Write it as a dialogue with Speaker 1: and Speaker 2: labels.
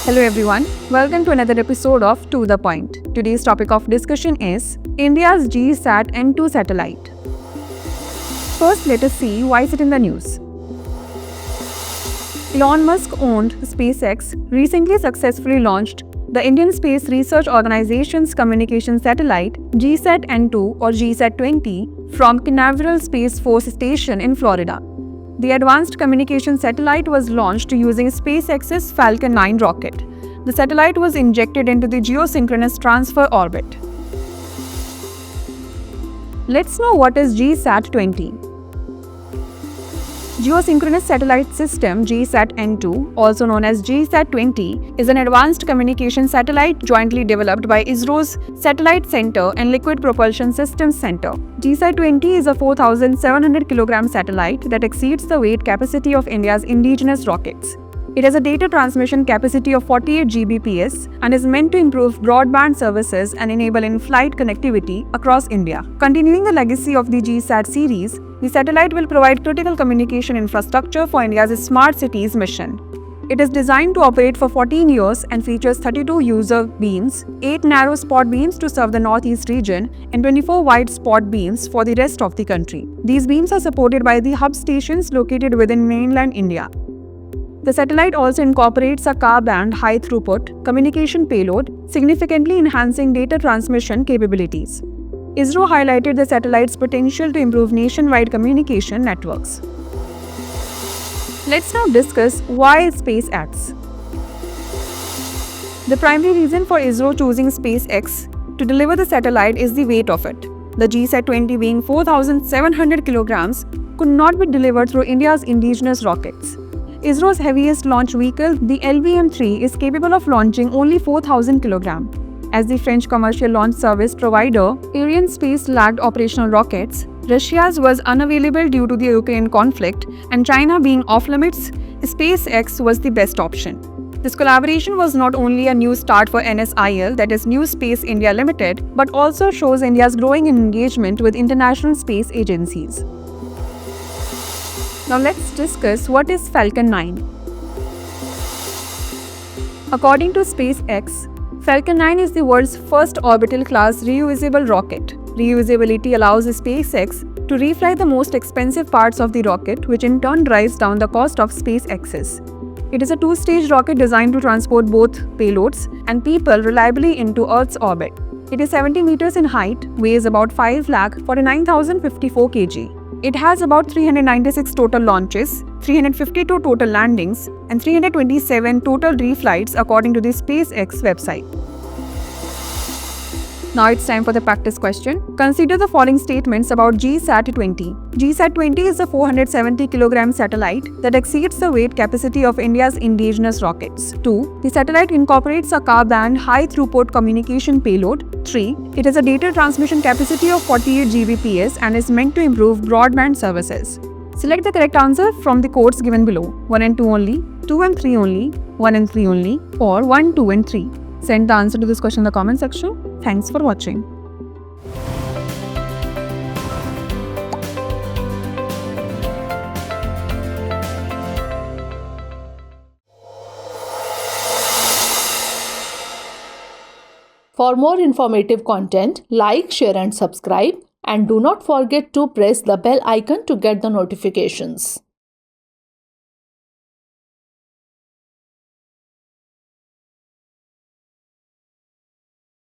Speaker 1: Hello everyone, welcome to another episode of To The Point. Today's topic of discussion is India's GSAT-N2 satellite. First, let us see why is it in the news. Elon Musk-owned SpaceX recently successfully launched the Indian Space Research Organization's communication satellite GSAT-N2 or GSAT-20 from Canaveral Space Force Station in Florida. The advanced communication satellite was launched using SpaceX's Falcon 9 rocket. The satellite was injected into the geosynchronous transfer orbit. Let's know what is GSAT-20. Geosynchronous Satellite System GSAT-N2, also known as GSAT-20, is an advanced communication satellite jointly developed by ISRO's Satellite Center and Liquid Propulsion Systems Center. GSAT-20 is a 4,700 kg satellite that exceeds the weight capacity of India's indigenous rockets. It has a data transmission capacity of 48 Gbps and is meant to improve broadband services and enable in-flight connectivity across India. Continuing the legacy of the GSAT series, the satellite will provide critical communication infrastructure for India's smart cities mission. It is designed to operate for 14 years and features 32 user beams, 8 narrow spot beams to serve the northeast region, and 24 wide spot beams for the rest of the country. These beams are supported by the hub stations located within mainland India. The satellite also incorporates a Ka-band high-throughput communication payload, significantly enhancing data transmission capabilities. ISRO highlighted the satellite's potential to improve nationwide communication networks. Let's now discuss why SpaceX. The primary reason for ISRO choosing SpaceX to deliver the satellite is the weight of it. The GSAT-20 weighing 4,700 kilograms could not be delivered through India's indigenous rockets. ISRO's heaviest launch vehicle, the LVM-3, is capable of launching only 4,000 kg. As the French commercial launch service provider, Arianespace lacked operational rockets, Russia's was unavailable due to the Ukraine conflict, and China being off-limits, SpaceX was the best option. This collaboration was not only a new start for NSIL, that is New Space India Limited, but also shows India's growing engagement with international space agencies. Now let's discuss what is Falcon 9. According to SpaceX, Falcon 9 is the world's first orbital class reusable rocket. Reusability allows SpaceX to refly the most expensive parts of the rocket, which in turn drives down the cost of SpaceX's. It is a two-stage rocket designed to transport both payloads and people reliably into Earth's orbit. It is 70 meters in height, weighs about 5,49,054 kg. It has about 396 total launches, 352 total landings, and 327 total reflights according to the SpaceX website. Now it's time for the practice question. Consider the following statements about GSAT-20. GSAT-20 is a 470 kg satellite that exceeds the weight capacity of India's indigenous rockets. 2. The satellite incorporates a Ka-band high-throughput communication payload. 3. It has a data transmission capacity of 48 Gbps and is meant to improve broadband services. Select the correct answer from the codes given below. 1 and 2 only, 2 and 3 only, 1 and 3 only, or 1, 2 and 3. Send the answer to this question in the comment section. Thanks for watching.
Speaker 2: For more informative content, like, share and subscribe, and do not forget to press the bell icon to get the notifications.